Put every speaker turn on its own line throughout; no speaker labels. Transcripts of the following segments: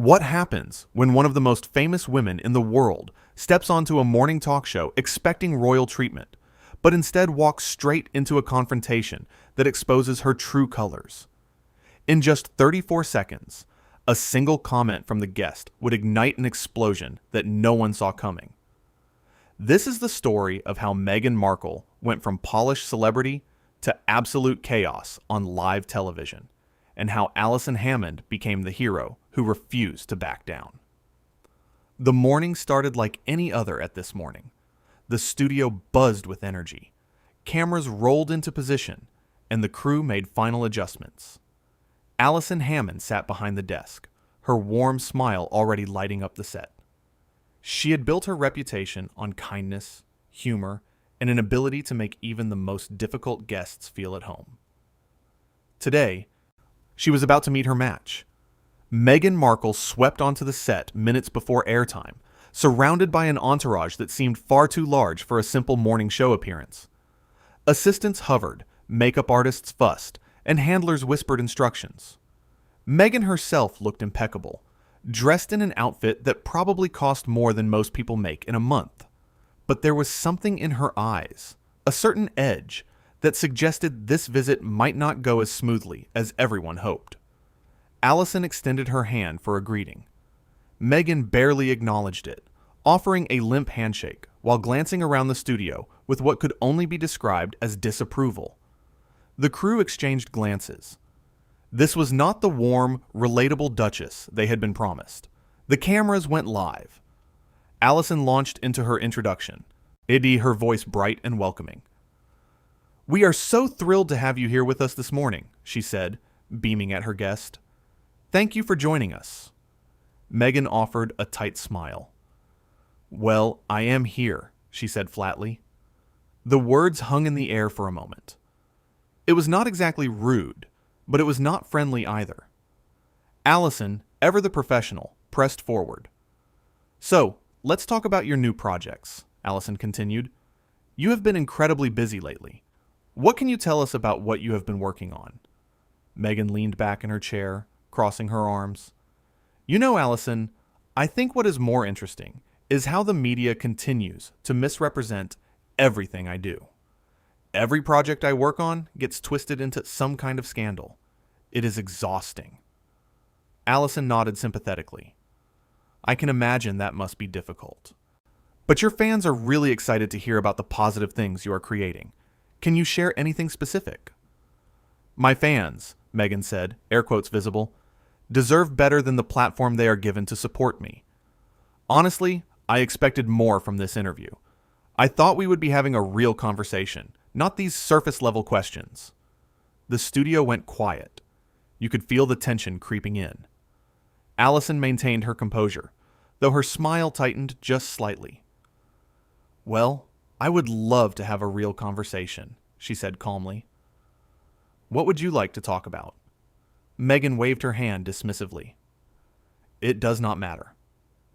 What happens when one of the most famous women in the world steps onto a morning talk show expecting royal treatment, but instead walks straight into a confrontation that exposes her true colors? In just 34 seconds, a single comment from the guest would ignite an explosion that no one saw coming. This is the story of how Meghan Markle went from polished celebrity to absolute chaos on live television, and how Alison Hammond became the hero who refused to back down. The morning started like any other at This Morning. The studio buzzed with energy. Cameras rolled into position, and the crew made final adjustments. Alison Hammond sat behind the desk, her warm smile already lighting up the set. She had built her reputation on kindness, humor, and an ability to make even the most difficult guests feel at home. Today, she was about to meet her match. Meghan Markle swept onto the set minutes before airtime, surrounded by an entourage that seemed far too large for a simple morning show appearance. Assistants hovered, makeup artists fussed, and handlers whispered instructions. Meghan herself looked impeccable, dressed in an outfit that probably cost more than most people make in a month. But there was something in her eyes, a certain edge, that suggested this visit might not go as smoothly as everyone hoped. Alison extended her hand for a greeting. Meghan barely acknowledged it, offering a limp handshake while glancing around the studio with what could only be described as disapproval. The crew exchanged glances. This was not the warm, relatable Duchess they had been promised. The cameras went live. Alison launched into her introduction, her voice bright and welcoming. "We are so thrilled to have you here with us this morning," she said, beaming at her guest. "Thank you for joining us." Meghan offered a tight smile. "Well, I am here," she said flatly. The words hung in the air for a moment. It was not exactly rude, but it was not friendly either. Alison, ever the professional, pressed forward. "So, let's talk about your new projects," Alison continued. "You have been incredibly busy lately. What can you tell us about what you have been working on?" Meghan leaned back in her chair, crossing her arms. "You know, Alison, I think what is more interesting is how the media continues to misrepresent everything I do. Every project I work on gets twisted into some kind of scandal. It is exhausting." Alison nodded sympathetically. "I can imagine that must be difficult. But your fans are really excited to hear about the positive things you are creating. Can you share anything specific?" "My fans," Meghan said, air quotes visible, "deserve better than the platform they are given to support me. Honestly, I expected more from this interview. I thought we would be having a real conversation, not these surface-level questions." The studio went quiet. You could feel the tension creeping in. Alison maintained her composure, though her smile tightened just slightly. "Well, I would love to have a real conversation," she said calmly. "What would you like to talk about?" Meghan waved her hand dismissively. "It does not matter.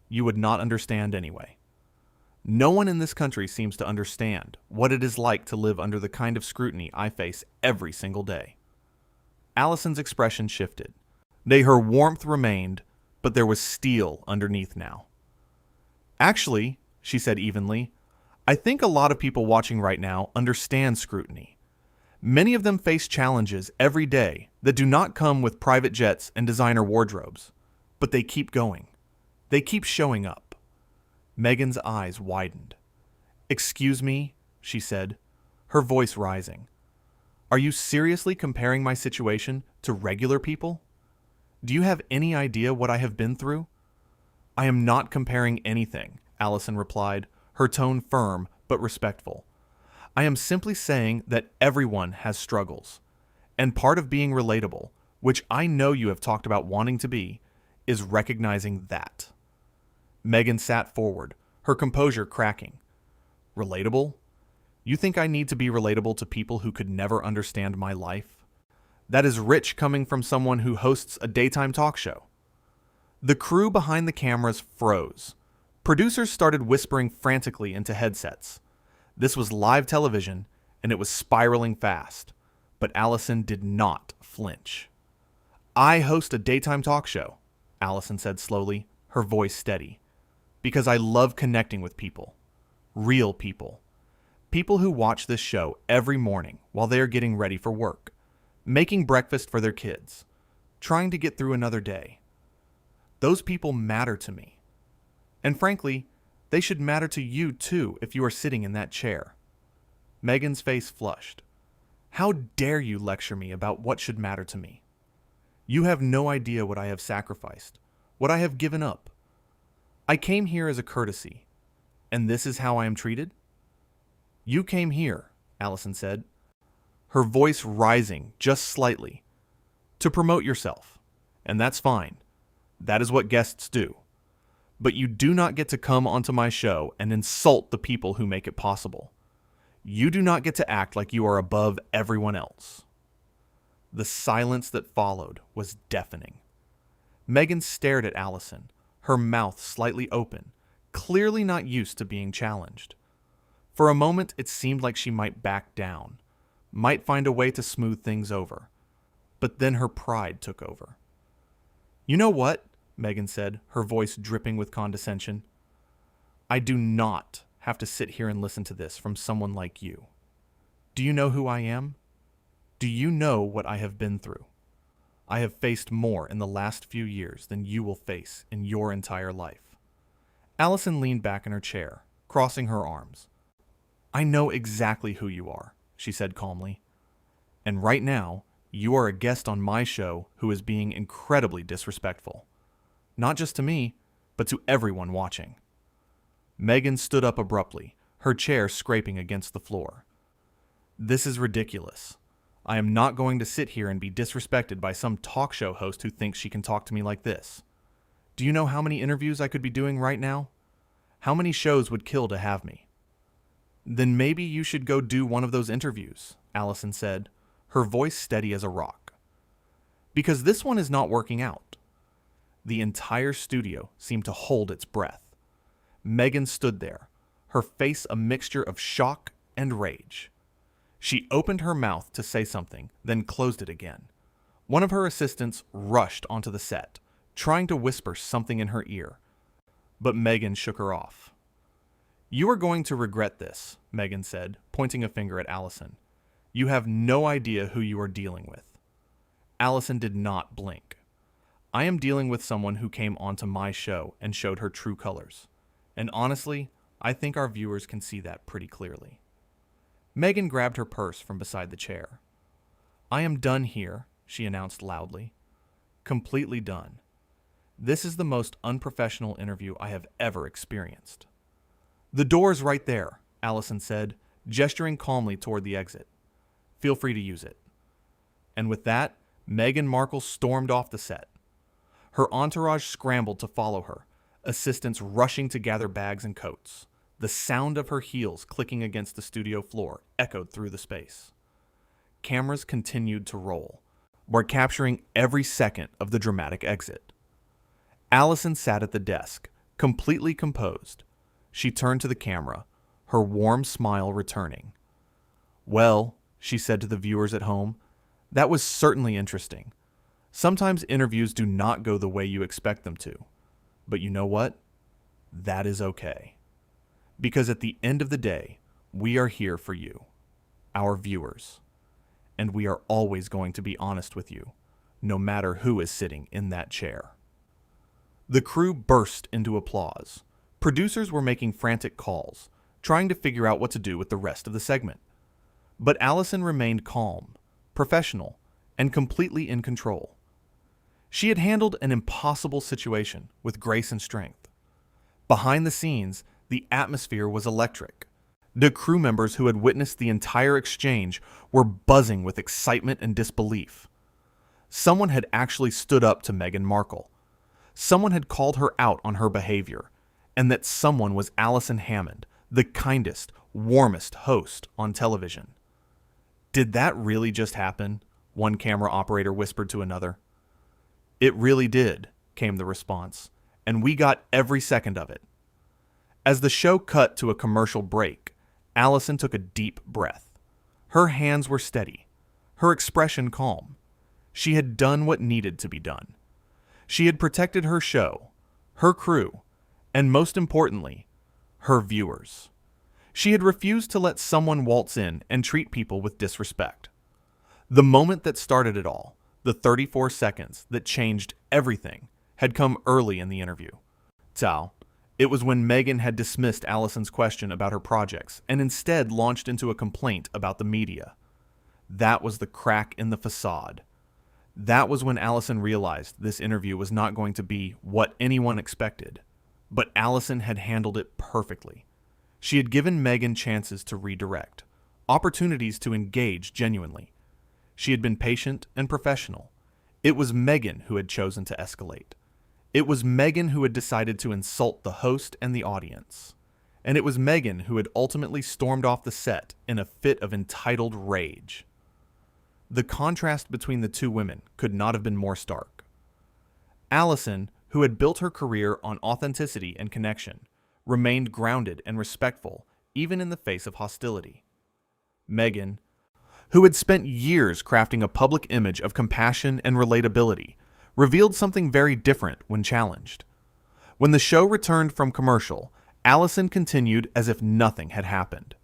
You would not understand anyway. No one in this country seems to understand what it is like to live under the kind of scrutiny I face every single day." Alison's expression shifted. Her warmth remained, but there was steel underneath now. "Actually," she said evenly, "I think a lot of people watching right now understand scrutiny. Many of them face challenges every day that do not come with private jets and designer wardrobes, but they keep going. They keep showing up." Meghan's eyes widened. "Excuse me," she said, her voice rising. "Are you seriously comparing my situation to regular people? Do you have any idea what I have been through?" "I am not comparing anything," Alison replied, her tone firm but respectful. "I am simply saying that everyone has struggles, and part of being relatable, which I know you have talked about wanting to be, is recognizing that." Meghan sat forward, her composure cracking. "Relatable? You think I need to be relatable to people who could never understand my life? That is rich coming from someone who hosts a daytime talk show." The crew behind the cameras froze. Producers started whispering frantically into headsets. This was live television, and it was spiraling fast. But Alison did not flinch. "I host a daytime talk show. Alison said slowly, her voice steady. Because I love connecting with people. Real people. People who watch this show every morning while they are getting ready for work, making breakfast for their kids, trying to get through another day. Those people matter to me. And frankly, they should matter to you too if you are sitting in that chair. Meghan's face flushed. How dare you lecture me about what should matter to me? You have no idea what I have sacrificed, what I have given up. I came here as a courtesy, and this is how I am treated? You came here, Alison said, her voice rising just slightly, to promote yourself, and that's fine. That is what guests do. But you do not get to come onto my show and insult the people who make it possible. You do not get to act like you are above everyone else. The silence that followed was deafening. Meghan stared at Alison, her mouth slightly open, clearly not used to being challenged. For a moment, it seemed like she might back down, might find a way to smooth things over. But then her pride took over. You know what? Meghan said, her voice dripping with condescension. I do not have to sit here and listen to this from someone like you. Do you know who I am? Do you know what I have been through? I have faced more in the last few years than you will face in your entire life. Alison leaned back in her chair, crossing her arms. I know exactly who you are, she said calmly. And right now, you are a guest on my show who is being incredibly disrespectful. Not just to me, but to everyone watching. Meghan stood up abruptly, her chair scraping against the floor. This is ridiculous. I am not going to sit here and be disrespected by some talk show host who thinks she can talk to me like this. Do you know how many interviews I could be doing right now? How many shows would kill to have me? Then maybe you should go do one of those interviews, Alison said, her voice steady as a rock. Because this one is not working out. The entire studio seemed to hold its breath. Meghan stood there, her face a mixture of shock and rage. She opened her mouth to say something, then closed it again. One of her assistants rushed onto the set, trying to whisper something in her ear. But Meghan shook her off. You are going to regret this, Meghan said, pointing a finger at Alison. You have no idea who you are dealing with. Alison did not blink. I am dealing with someone who came onto my show and showed her true colors. And honestly, I think our viewers can see that pretty clearly. Meghan grabbed her purse from beside the chair. I am done here, she announced loudly. Completely done. This is the most unprofessional interview I have ever experienced. The door's right there, Alison said, gesturing calmly toward the exit. Feel free to use it. And with that, Meghan Markle stormed off the set. Her entourage scrambled to follow her, assistants rushing to gather bags and coats. The sound of her heels clicking against the studio floor echoed through the space. Cameras continued to roll, were capturing every second of the dramatic exit. Alison sat at the desk, completely composed. She turned to the camera, her warm smile returning. Well, she said to the viewers at home, that was certainly interesting. Sometimes interviews do not go the way you expect them to. But you know what? That is okay. Because at the end of the day, we are here for you, our viewers. And we are always going to be honest with you, no matter who is sitting in that chair. The crew burst into applause. Producers were making frantic calls, trying to figure out what to do with the rest of the segment. But Alison remained calm, professional, and completely in control. She had handled an impossible situation with grace and strength. Behind the scenes, the atmosphere was electric. The crew members who had witnessed the entire exchange were buzzing with excitement and disbelief. Someone had actually stood up to Meghan Markle. Someone had called her out on her behavior, and that someone was Alison Hammond, the kindest, warmest host on television. Did that really just happen? One camera operator whispered to another. It really did, came the response, and we got every second of it. As the show cut to a commercial break, Alison took a deep breath. Her hands were steady, her expression calm. She had done what needed to be done. She had protected her show, her crew, and most importantly, her viewers. She had refused to let someone waltz in and treat people with disrespect. The moment that started it all, the 34 seconds that changed everything, had come early in the interview. It was when Meghan had dismissed Alison's question about her projects and instead launched into a complaint about the media. That was the crack in the facade. That was when Alison realized this interview was not going to be what anyone expected. But Alison had handled it perfectly. She had given Meghan chances to redirect, opportunities to engage genuinely. She had been patient and professional. It was Meghan who had chosen to escalate. It was Meghan who had decided to insult the host and the audience. And it was Meghan who had ultimately stormed off the set in a fit of entitled rage. The contrast between the two women could not have been more stark. Alison, who had built her career on authenticity and connection, remained grounded and respectful even in the face of hostility. Meghan, who had spent years crafting a public image of compassion and relatability, revealed something very different when challenged. When the show returned from commercial, Alison continued as if nothing had happened.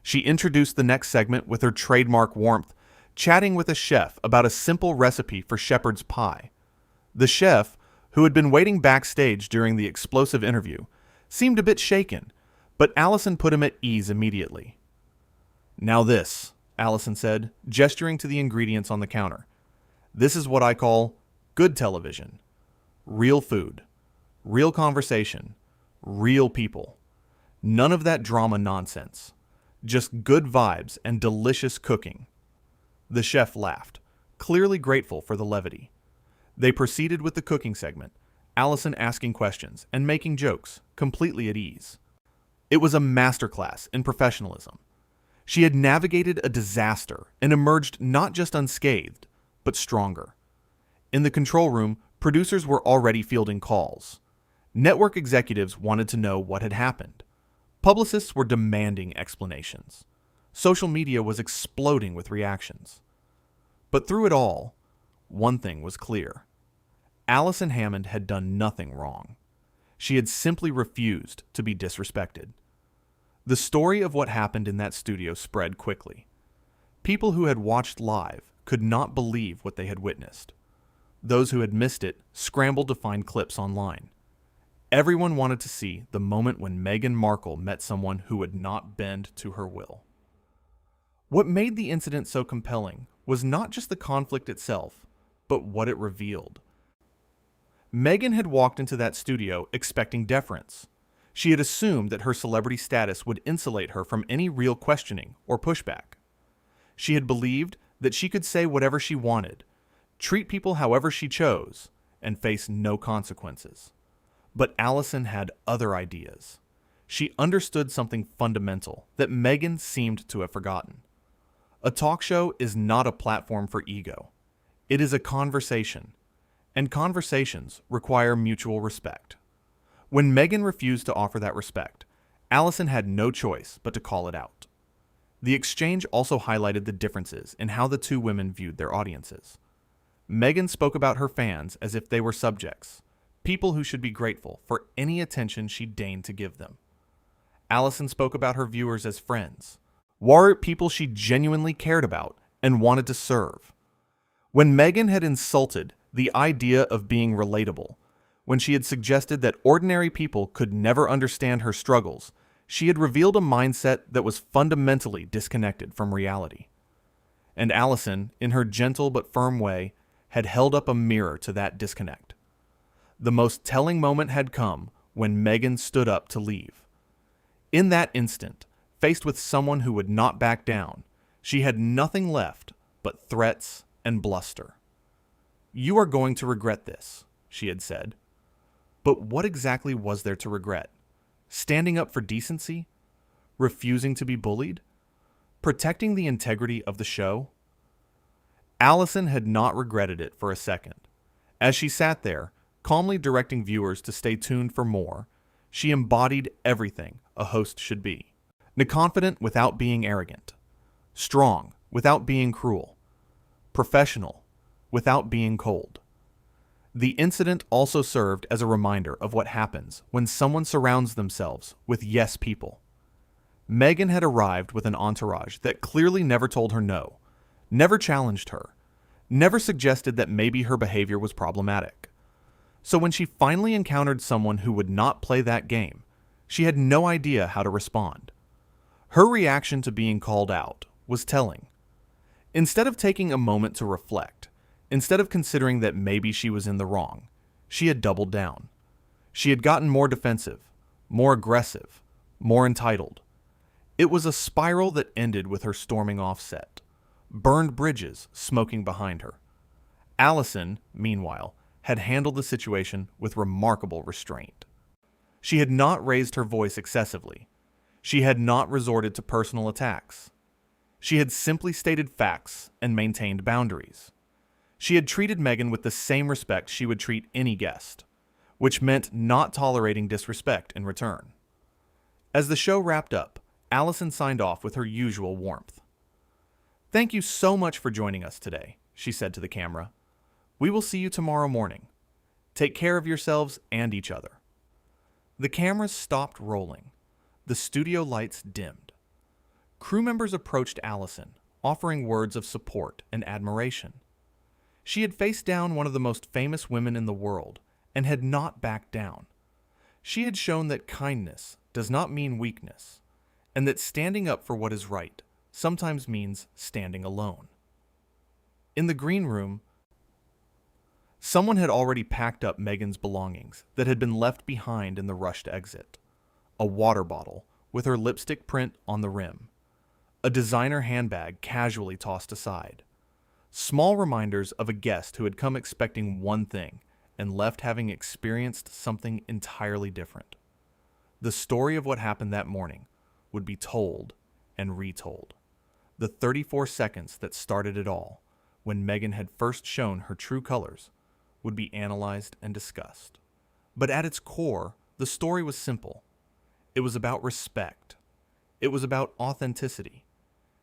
She introduced the next segment with her trademark warmth, chatting with a chef about a simple recipe for shepherd's pie. The chef, who had been waiting backstage during the explosive interview, seemed a bit shaken, but Alison put him at ease immediately. "Now this," Alison said, gesturing to the ingredients on the counter. "This is what I call good television. Real food, real conversation, real people. None of that drama nonsense. Just good vibes and delicious cooking." The chef laughed, clearly grateful for the levity. They proceeded with the cooking segment, Alison asking questions and making jokes, completely at ease. It was a masterclass in professionalism. She had navigated a disaster and emerged not just unscathed, but stronger. In the control room, producers were already fielding calls. Network executives wanted to know what had happened. Publicists were demanding explanations. Social media was exploding with reactions. But through it all, one thing was clear. Alison Hammond had done nothing wrong. She had simply refused to be disrespected. The story of what happened in that studio spread quickly. People who had watched live could not believe what they had witnessed. Those who had missed it scrambled to find clips online. Everyone wanted to see the moment when Meghan Markle met someone who would not bend to her will. What made the incident so compelling was not just the conflict itself, but what it revealed. Meghan had walked into that studio expecting deference. She had assumed that her celebrity status would insulate her from any real questioning or pushback. She had believed that she could say whatever she wanted, treat people however she chose, and face no consequences. But Alison had other ideas. She understood something fundamental that Meghan seemed to have forgotten. A talk show is not a platform for ego. It is a conversation, and conversations require mutual respect. When Meghan refused to offer that respect, Alison had no choice but to call it out. The exchange also highlighted the differences in how the two women viewed their audiences. Meghan spoke about her fans as if they were subjects, people who should be grateful for any attention she deigned to give them. Alison spoke about her viewers as friends, people she genuinely cared about and wanted to serve. When Meghan had insulted the idea of being relatable, when she had suggested that ordinary people could never understand her struggles, she had revealed a mindset that was fundamentally disconnected from reality. And Alison, in her gentle but firm way, had held up a mirror to that disconnect. The most telling moment had come when Meghan stood up to leave. In that instant, faced with someone who would not back down, she had nothing left but threats and bluster. "You are going to regret this," she had said. But what exactly was there to regret? Standing up for decency? Refusing to be bullied? Protecting the integrity of the show? Alison had not regretted it for a second. As she sat there, calmly directing viewers to stay tuned for more, she embodied everything a host should be. Confident without being arrogant. Strong without being cruel. Professional without being cold. The incident also served as a reminder of what happens when someone surrounds themselves with yes people. Meghan had arrived with an entourage that clearly never told her no, never challenged her, never suggested that maybe her behavior was problematic. So when she finally encountered someone who would not play that game, she had no idea how to respond. Her reaction to being called out was telling. Instead of taking a moment to reflect, instead of considering that maybe she was in the wrong, she had doubled down. She had gotten more defensive, more aggressive, more entitled. It was a spiral that ended with her storming off set, burned bridges smoking behind her. Alison, meanwhile, had handled the situation with remarkable restraint. She had not raised her voice excessively. She had not resorted to personal attacks. She had simply stated facts and maintained boundaries. She had treated Meghan with the same respect she would treat any guest, which meant not tolerating disrespect in return. As the show wrapped up, Alison signed off with her usual warmth. "Thank you so much for joining us today," she said to the camera. "We will see you tomorrow morning. Take care of yourselves and each other." The cameras stopped rolling. The studio lights dimmed. Crew members approached Alison, offering words of support and admiration. She had faced down one of the most famous women in the world and had not backed down. She had shown that kindness does not mean weakness, and that standing up for what is right sometimes means standing alone. In the green room, someone had already packed up Meghan's belongings that had been left behind in the rushed exit. A water bottle with her lipstick print on the rim. A designer handbag casually tossed aside. Small reminders of a guest who had come expecting one thing and left having experienced something entirely different. The story of what happened that morning would be told and retold. The 34 seconds that started it all, when Meghan had first shown her true colors, would be analyzed and discussed. But at its core, the story was simple. It was about respect. It was about authenticity.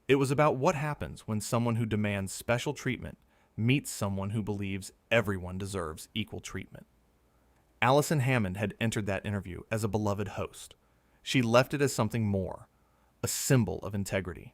It was about what happens when someone who demands special treatment meets someone who believes everyone deserves equal treatment. Alison Hammond had entered that interview as a beloved host. She left it as something more, a symbol of integrity.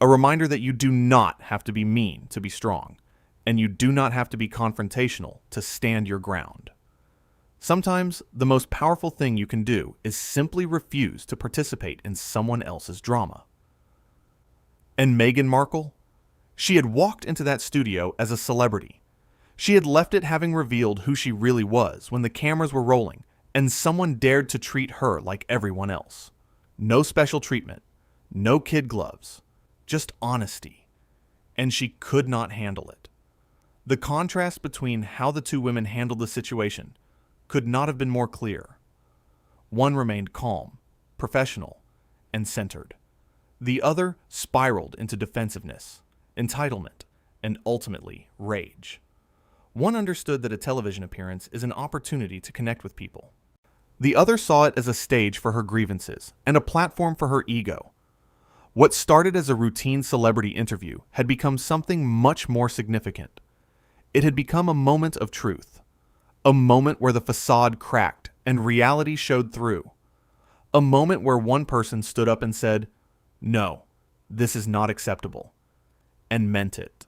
A reminder that you do not have to be mean to be strong, and you do not have to be confrontational to stand your ground. Sometimes, the most powerful thing you can do is simply refuse to participate in someone else's drama. And Meghan Markle? She had walked into that studio as a celebrity. She had left it having revealed who she really was when the cameras were rolling, and someone dared to treat her like everyone else. No special treatment, no kid gloves, just honesty. And she could not handle it. The contrast between how the two women handled the situation could not have been more clear. One remained calm, professional, and centered. The other spiraled into defensiveness, entitlement, and ultimately rage. One understood that a television appearance is an opportunity to connect with people. The other saw it as a stage for her grievances and a platform for her ego. What started as a routine celebrity interview had become something much more significant. It had become a moment of truth. A moment where the facade cracked and reality showed through. A moment where one person stood up and said, "No, this is not acceptable," and meant it.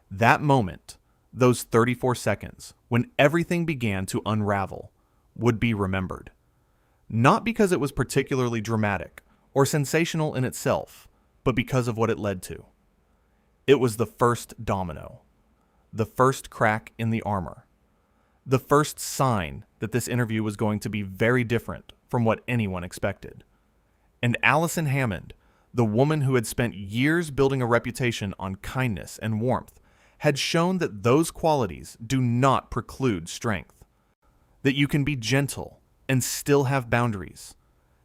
That moment, those 34 seconds, when everything began to unravel, would be remembered. Not because it was particularly dramatic or sensational in itself, but because of what it led to. It was the first domino, the first crack in the armor, the first sign that this interview was going to be very different from what anyone expected. And Alison Hammond, the woman who had spent years building a reputation on kindness and warmth, had shown that those qualities do not preclude strength. That you can be gentle and still have boundaries.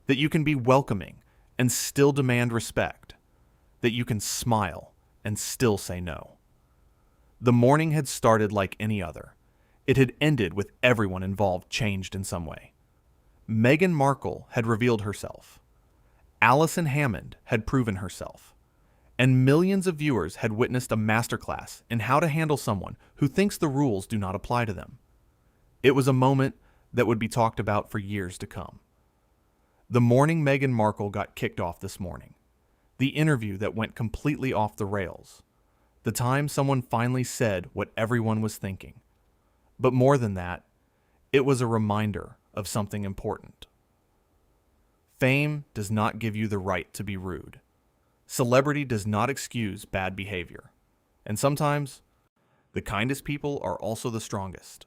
That you can be welcoming and still demand respect. That you can smile and still say no. The morning had started like any other. It had ended with everyone involved changed in some way. Meghan Markle had revealed herself. Alison Hammond had proven herself. And millions of viewers had witnessed a masterclass in how to handle someone who thinks the rules do not apply to them. It was a moment that would be talked about for years to come. The morning Meghan Markle got kicked off this morning. The interview that went completely off the rails. The time someone finally said what everyone was thinking. But more than that, it was a reminder of something important. Fame does not give you the right to be rude. Celebrity does not excuse bad behavior. And sometimes, the kindest people are also the strongest.